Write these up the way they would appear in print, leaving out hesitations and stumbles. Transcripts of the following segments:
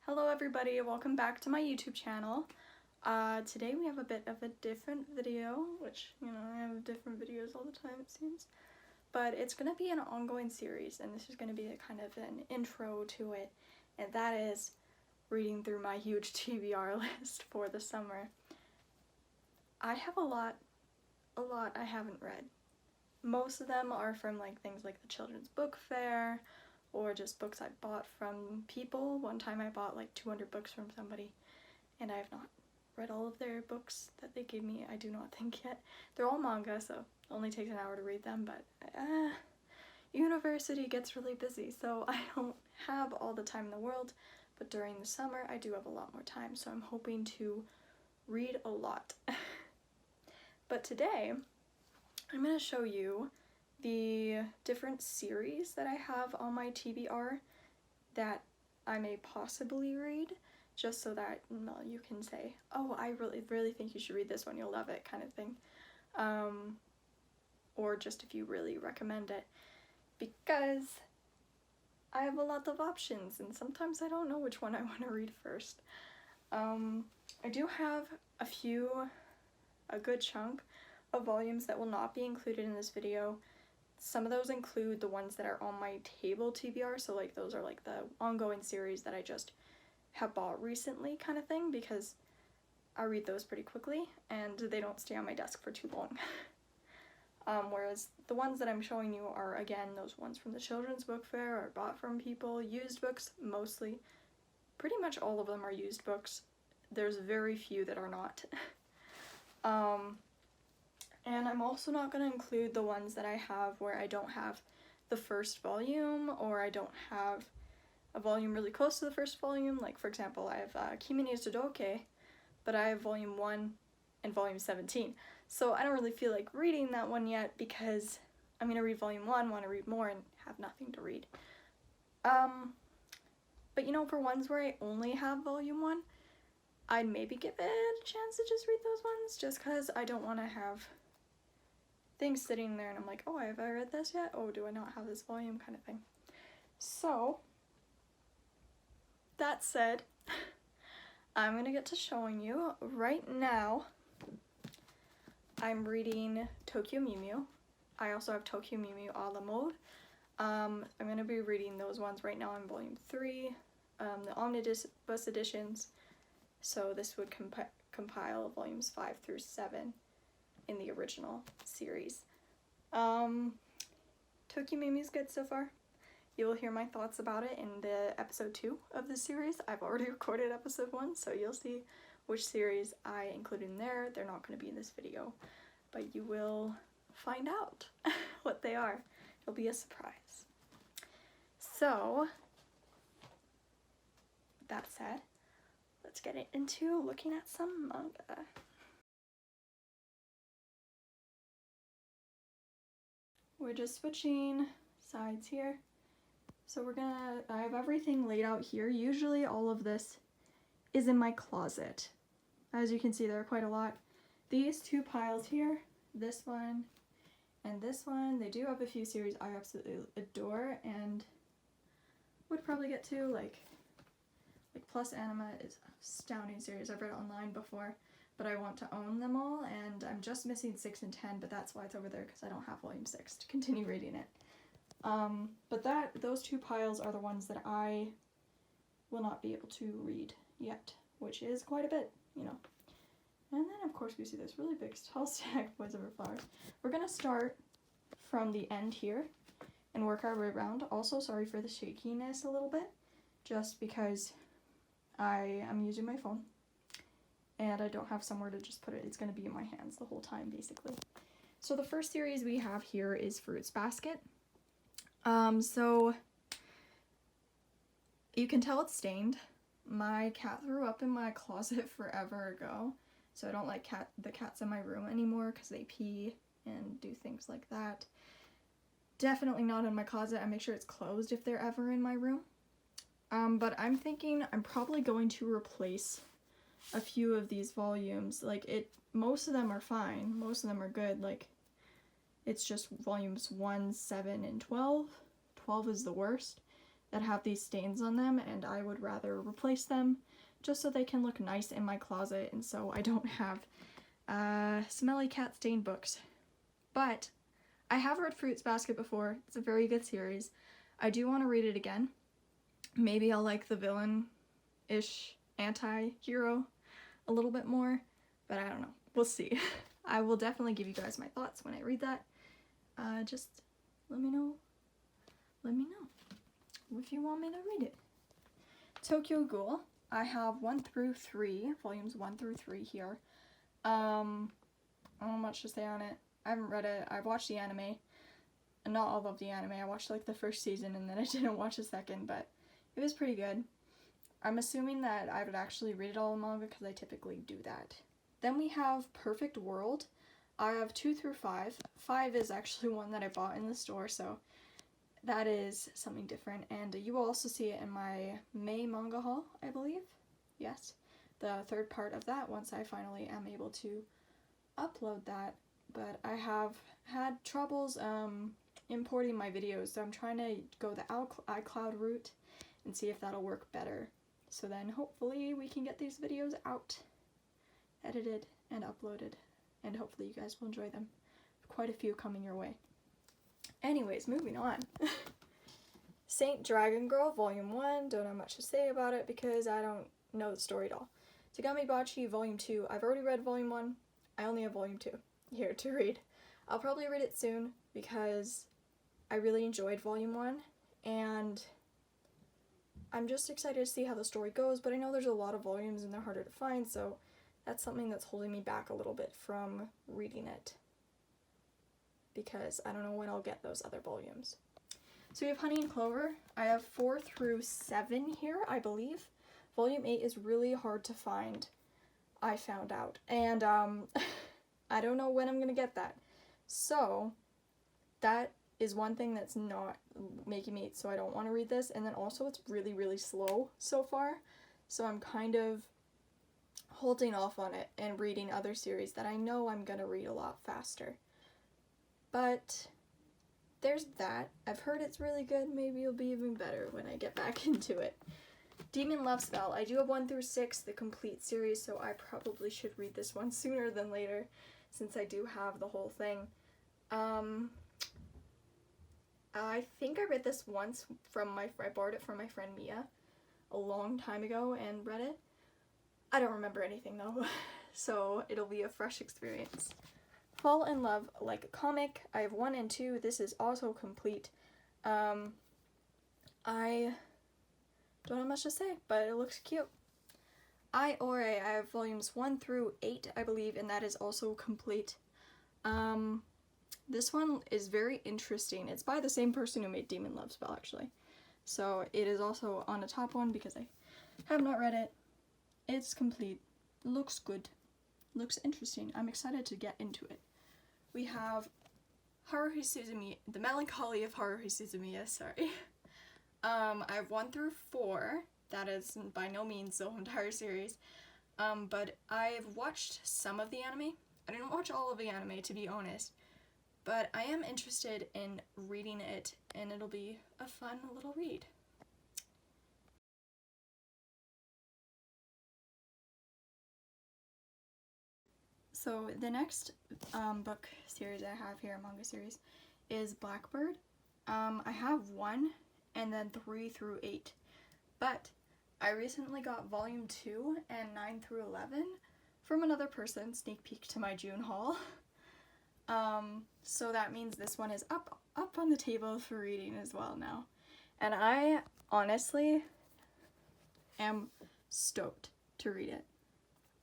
Hello everybody, welcome back to my YouTube channel. Today we have a bit of a different video, which, you know, I have different videos all the time it seems. But it's going to be an ongoing series, and this is going to be a kind of an intro to it, and that is reading through my huge TBR list for the summer. I have a lot I haven't read. Most of them are from like things like the children's book fair, or just books I bought from people. One time I bought like 200 books from somebody, and I have not read all of their books that they gave me, I do not think yet. They're all manga, so it only takes an hour to read them, but university gets really busy, so I don't have all the time in the world, but during the summer I do have a lot more time, so I'm hoping to read a lot. But today, I'm going to show you the different series that I have on my TBR that I may possibly read, just so that you can say, oh, I really think you should read this one, you'll love it, kind of thing. Or just if you really recommend it, because I have a lot of options and sometimes I don't know which one I want to read first. I do have a good chunk of volumes that will not be included in this video. Some of those include the ones that are on my table TBR, so like those are like the ongoing series that I just have bought recently kind of thing, because I read those pretty quickly and they don't stay on my desk for too long. Whereas the ones that I'm showing you are, again, those ones from the children's book fair or bought from people, used books mostly. Pretty much all of them are used books. There's very few that are not. And I'm also not going to include the ones that I have where I don't have the first volume, or I don't have a volume really close to the first volume. Like, for example, I have Kimi ni Sudoke, but I have volume 1 and volume 17. So I don't really feel like reading that one yet, because I'm going to read volume 1, want to read more, and have nothing to read. But you know, for ones where I only have volume 1, I'd maybe give it a chance to just read those ones, just because I don't want to have things sitting there and I'm like, oh, have I read this yet? Oh, do I not have this volume, kind of thing. So, that said, I'm gonna get to showing you. Right now, I'm reading Tokyo Mew Mew. I also have Tokyo Mew Mew a la mode. I'm gonna be reading those ones right now in volume 3, the omnibus editions. So this would compile volumes 5 through 7 in the original series. Tokyo Mew Mew's good so far. You will hear my thoughts about it in the episode 2 of this series. I've already recorded episode 1, so you'll see which series I included in there. They're not going to be in this video, but you will find out what they are. It'll be a surprise. So, that said, let's get into looking at some manga. We're just switching sides here. So I have everything laid out here. Usually all of this is in my closet. As you can see, there are quite a lot. These two piles here, this one and this one, they do have a few series I absolutely adore and would probably get to, like Plus Anima is an astounding series. I've read it online before, but I want to own them all, and I'm just missing 6 and 10, but that's why it's over there, because I don't have volume 6 to continue reading it. But those two piles are the ones that I will not be able to read yet, which is quite a bit, you know. And then, of course, we see this really big tall stack of Boys Over Flowers. We're going to start from the end here and work our way around. Also, sorry for the shakiness a little bit, just because I am using my phone and I don't have somewhere to just put it. It's going to be in my hands the whole time, basically. So the first series we have here is Fruits Basket. So you can tell it's stained. My cat threw up in my closet forever ago, so I don't like the cats in my room anymore because they pee and do things like that. Definitely not in my closet. I make sure it's closed if they're ever in my room. But I'm thinking I'm probably going to replace a few of these volumes. Most of them are fine. Most of them are good. It's just volumes 1, 7, and 12. 12 is the worst. that have these stains on them, and I would rather replace them just so they can look nice in my closet and so I don't have smelly cat stained books. But I have read Fruits Basket before. It's a very good series. I do want to read it again. Maybe I'll like the villain-ish anti-hero a little bit more, but I don't know. We'll see. I will definitely give you guys my thoughts when I read that. Just let me know. Let me know if you want me to read it. Tokyo Ghoul. I have 1 through 3, volumes 1 through 3 here. I don't know much to say on it. I haven't read it. I've watched the anime. Not all of the anime. I watched like the first season and then I didn't watch the second, but it was pretty good. I'm assuming that I would actually read it all in manga because I typically do that. Then we have Perfect World. I have 2 through 5. 5 is actually one that I bought in the store, so that is something different. And you will also see it in my May manga haul, I believe. Yes, the third part of that once I finally am able to upload that. But I have had troubles importing my videos, so I'm trying to go the iCloud route and see if that'll work better. So then hopefully we can get these videos out, edited and uploaded, and hopefully you guys will enjoy them. Quite a few coming your way. Anyways, moving on. Saint Dragon Girl Volume 1, don't have much to say about it because I don't know the story at all. Tegami Bachi Volume 2, I've already read Volume 1, I only have Volume 2 here to read. I'll probably read it soon because I really enjoyed Volume 1 and I'm just excited to see how the story goes, but I know there's a lot of volumes and they're harder to find, so that's something that's holding me back a little bit from reading it because I don't know when I'll get those other volumes. So we have Honey and Clover. I have 4 through 7 here, I believe. Volume 8 is really hard to find, I found out, and I don't know when I'm gonna get that. So that is one thing that's not making me so I don't want to read this, and then also it's really, really slow so far, so I'm kind of holding off on it and reading other series that I know I'm gonna read a lot faster. But there's that. I've heard it's really good. Maybe it'll be even better when I get back into it. Demon Love Spell. I do have 1 through 6, the complete series, so I probably should read this one sooner than later since I do have the whole thing. I think I read this once I borrowed it from my friend Mia a long time ago and read it. I don't remember anything though, so it'll be a fresh experience. Fall in Love Like a Comic. I have 1 and 2. This is also complete. I don't have much to say, but it looks cute. I have volumes 1 through 8, I believe, and that is also complete. This one is very interesting. It's by the same person who made Demon Love Spell, actually. So it is also on the top one because I have not read it. It's complete. Looks good. Looks interesting. I'm excited to get into it. We have Haruhi Suzumiya, The Melancholy of Haruhi Suzumiya, sorry. I have 1 through 4. That is by no means the whole entire series. But I've watched some of the anime. I didn't watch all of the anime, to be honest. But I am interested in reading it, and it'll be a fun little read. So the next book series I have here, manga series, is Blackbird. I have 1 and then 3 through 8. But I recently got volume 2 and 9 through 11 from another person, sneak peek to my June haul. So that means this one is up on the table for reading as well now. And I honestly am stoked to read it.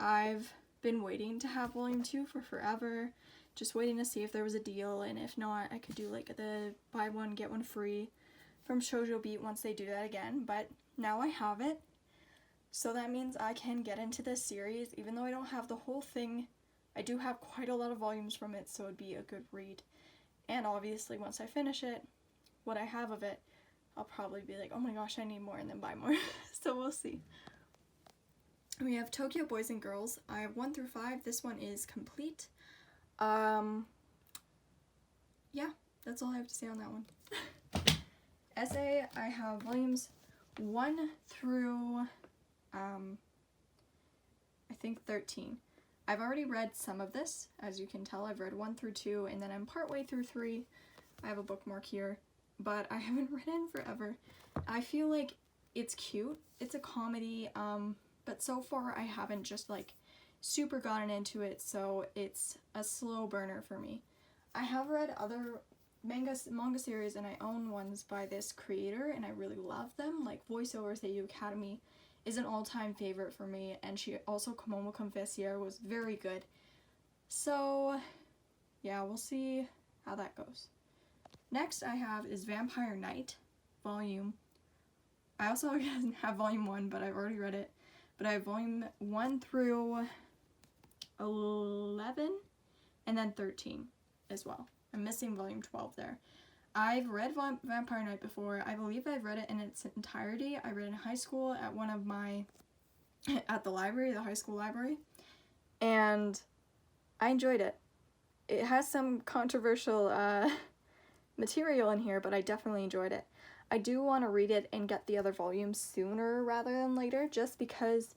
I've been waiting to have volume 2 for forever, just waiting to see if there was a deal, and if not, I could do like the buy one get one free from Shoujo Beat once they do that again. But now I have it, so that means I can get into this series. Even though I don't have the whole thing, I do have quite a lot of volumes from it, so it'd be a good read. And obviously once I finish it, what I have of it, I'll probably be like, oh my gosh, I need more, and then buy more. So we'll see. We have Tokyo Boys and Girls. I have 1 through 5. This one is complete. Yeah, that's all I have to say on that one. Essay, I have volumes 1 through, I think 13. I've already read some of this, as you can tell. I've read 1 through 2, and then I'm partway through 3. I have a bookmark here, but I haven't read it in forever. I feel like it's cute. It's a comedy, but so far I haven't just like super gotten into it, so it's a slow burner for me. I have read other manga series, and I own ones by this creator, and I really love them. Like Voiceover Seiyuu Academy is an all-time favorite for me, and she also Komomo Confessier was very good. So yeah, we'll see how that goes. Next I have is Vampire Knight volume. I also have volume 1, but I've already read it. But I have volume 1 through 11 and then 13 as well. I'm missing volume 12 there. I've read Vampire Knight before. I believe I've read it in its entirety. I read it in high school at at the library, the high school library, and I enjoyed it. It has some controversial material in here, but I definitely enjoyed it. I do want to read it and get the other volumes sooner rather than later, just because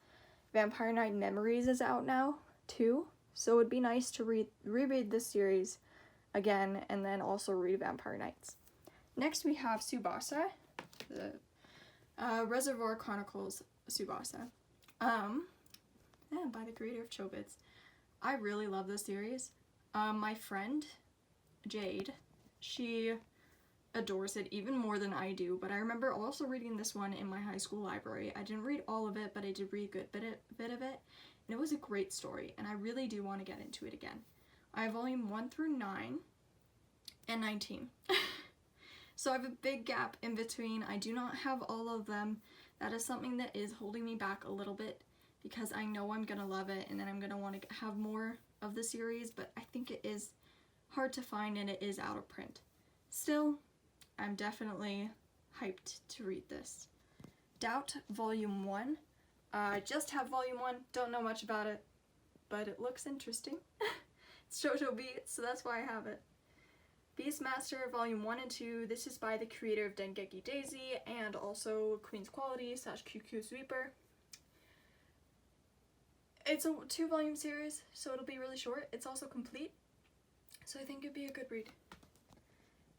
Vampire Knight Memories is out now too, so it would be nice to reread this series again and then also read Vampire Knights. Next we have Tsubasa, the Reservoir Chronicles Tsubasa, by the creator of Chobits. I really love this series. My friend Jade, she adores it even more than I do, but I remember also reading this one in my high school library. I didn't read all of it, but I did read a good bit of it, and it was a great story, and I really do want to get into it again. I have volume 1 through 9 and 19. So I have a big gap in between. I do not have all of them. That is something that is holding me back a little bit, because I know I'm gonna love it and then I'm gonna want to have more of the series, but I think it is hard to find and it is out of print. Still, I'm definitely hyped to read this. Doubt Volume 1. I just have Volume 1, don't know much about it, but it looks interesting. It's Shoujo Beat, so that's why I have it. Beastmaster Volume 1 and 2. This is by the creator of Dengeki Daisy and also Queen's Quality / QQ Sweeper. It's a 2-volume series, so it'll be really short. It's also complete, so I think it'd be a good read.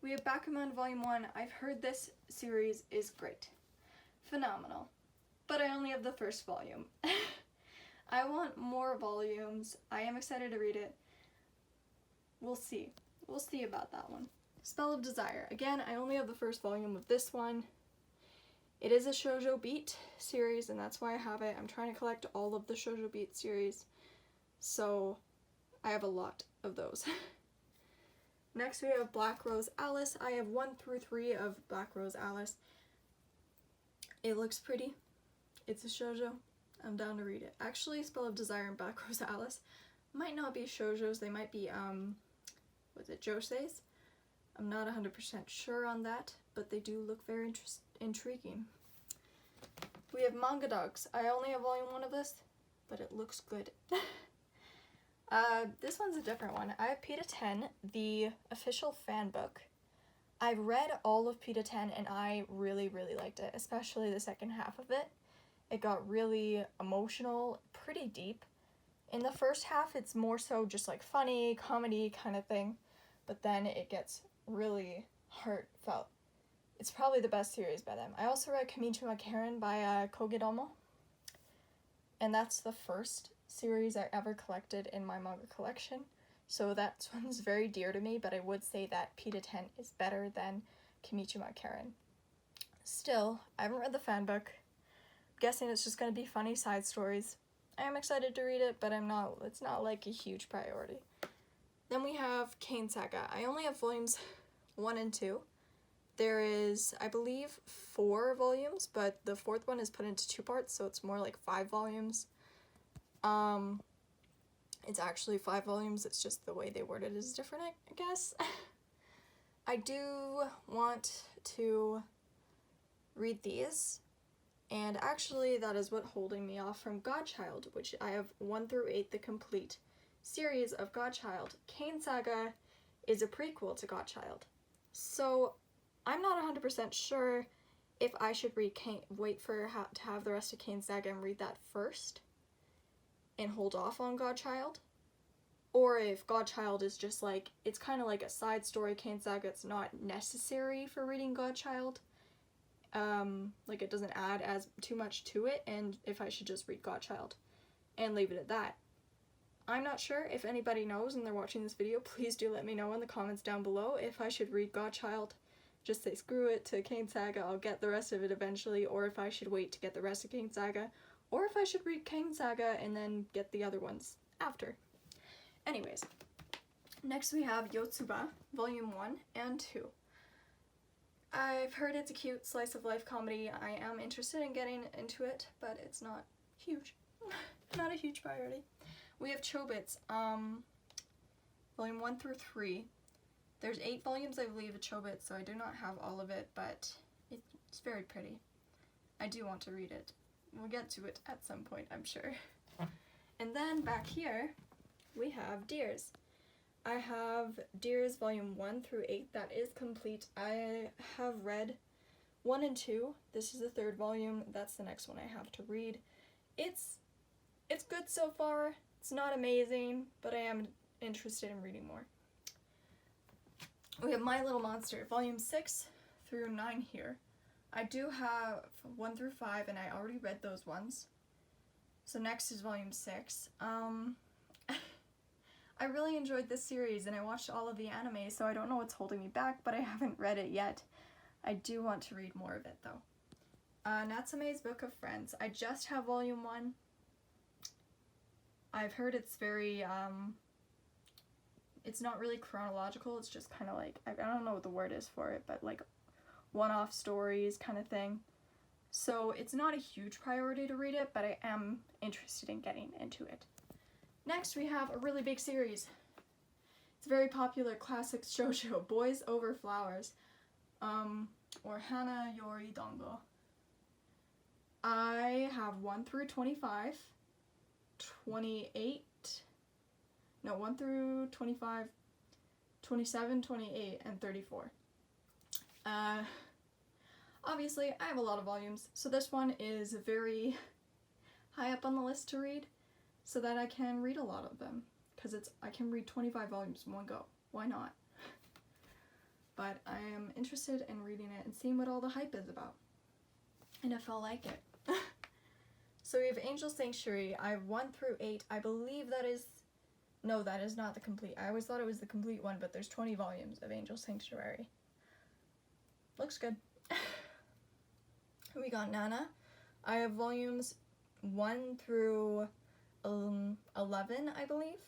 We have Bakuman Volume 1. I've heard this series is great. Phenomenal. But I only have the first volume. I want more volumes. I am excited to read it. We'll see. We'll see about that one. Spell of Desire. Again, I only have the first volume of this one. It is a Shoujo Beat series, and that's why I have it. I'm trying to collect all of the Shoujo Beat series, so I have a lot of those. Next we have Black Rose Alice. I have 1 through 3 of Black Rose Alice. It looks pretty. It's a shoujo. I'm down to read it. Actually, Spell of Desire and Black Rose Alice might not be shoujos. They might be, joseis? I'm not 100% sure on that, but they do look very intriguing. We have Manga Dogs. I only have volume 1 of this, but it looks good. This one's a different one. I have Pita 10, the official fan book. I've read all of Pita 10 and I really, really liked it, especially the second half of it. It got really emotional, pretty deep. In the first half, it's more so just like funny, comedy kind of thing, but then it gets really heartfelt. It's probably the best series by them. I also read Kamichima Karen by Kogedomo, and that's the first series I ever collected in my manga collection, so that one's very dear to me, but I would say that Pita 10 is better than Kamichima Karen. Still, I haven't read the fan book. I'm guessing it's just going to be funny side stories. I am excited to read it, but it's not like a huge priority. Then we have Cain Saga. I only have volumes 1 and 2. There is, I believe, 4 volumes, but the 4th one is put into 2 parts, so it's more like 5 volumes. It's actually 5 volumes, it's just the way they word it is different, I guess. I do want to read these, and actually that is what's holding me off from Godchild, which I have 1 through 8, the complete series of Godchild. Cain Saga is a prequel to Godchild, so I'm not 100% sure if I should read wait for to have the rest of Cain Saga and read that first and hold off on Godchild, or if Godchild is just like, it's kind of like a side story Cain Saga, it's not necessary for reading Godchild, like it doesn't add as too much to it, and if I should just read Godchild and leave it at that. I'm not sure. If anybody knows and they're watching this video, please do let me know in the comments down below if I should read Godchild, just say screw it to Cain Saga, I'll get the rest of it eventually, or if I should wait to get the rest of Cain Saga, or if I should read Cain Saga and then get the other ones after. Anyways, next we have Yotsuba, Volume 1 and 2. I've heard it's a cute slice of life comedy. I am interested in getting into it, but it's not huge. Not a huge priority. We have Chobits, Volume 1 through 3. There's 8 volumes, I believe, of Chobits, so I do not have all of it, but it's very pretty. I do want to read it. We'll get to it at some point, I'm sure. And then back here, we have Deers. I have Deers Volume 1 through 8. That is complete. I have read 1 and 2. This is the 3rd volume. That's the next one I have to read. It's good so far. It's not amazing, but I am interested in reading more. We have My Little Monster, Volume 6 through 9 here. I do have 1 through 5, and I already read those ones. So next is Volume 6. I really enjoyed this series, and I watched all of the anime, so I don't know what's holding me back, but I haven't read it yet. I do want to read more of it, though. Natsume's Book of Friends. I just have Volume 1. I've heard it's very, it's not really chronological, it's just kind of like, I don't know what the word is for it, but like one-off stories kind of thing. So it's not a huge priority to read it, but I am interested in getting into it. Next we have a really big series. It's a very popular classic shoujo, Boys Over Flowers, or Hana Yori Dango. I have 1 through 25, 28, no, 1 through 25, 27, 28, and 34. Obviously, I have a lot of volumes, so this one is very high up on the list to read, so that I can read a lot of them, because I can read 25 volumes in one go. Why not? But I am interested in reading it and seeing what all the hype is about, and if I'll like it. So we have Angel Sanctuary. I have 1 through 8. I believe that is... No, that is not the complete. I always thought it was the complete one, but there's 20 volumes of Angel Sanctuary. Looks good. We got Nana. I have volumes 1 through 11, I believe.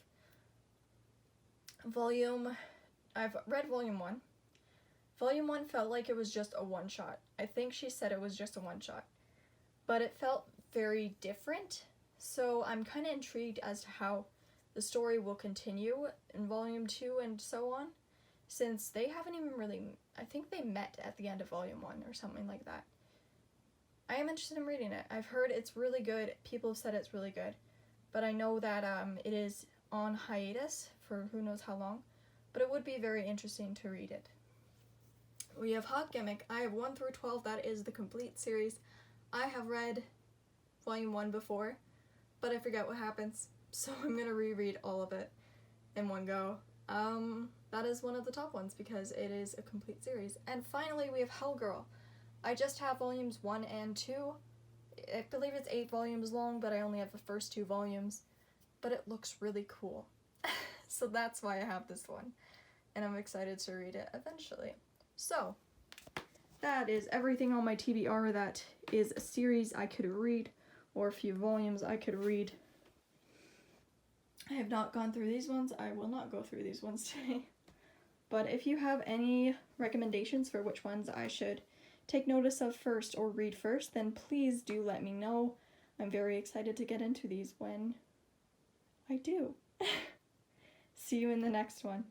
I've read Volume 1. Volume 1 felt like it was just a one-shot. I think she said it was just a one-shot. But it felt very different, so I'm kind of intrigued as to how the story will continue in Volume 2 and so on, since they haven't even really, I think they met at the end of Volume 1 or something like that. I am interested in reading it. I've heard it's really good. People have said it's really good, but I know that it is on hiatus for who knows how long, but it would be very interesting to read it. We have Hot Gimmick. I have 1 through 12. That is the complete series. I have read Volume 1 before, but I forget what happens, so I'm gonna reread all of it in one go. That is one of the top ones because it is a complete series. And finally, we have Hellgirl. I just have volumes 1 and 2. I believe it's 8 volumes long, but I only have the first 2 volumes. But it looks really cool. So that's why I have this one. And I'm excited to read it eventually. So, that is everything on my TBR that is a series I could read, or a few volumes I could read. I have not gone through these ones. I will not go through these ones today. But if you have any recommendations for which ones I should take notice of first or read first, then please do let me know. I'm very excited to get into these when I do. See you in the next one.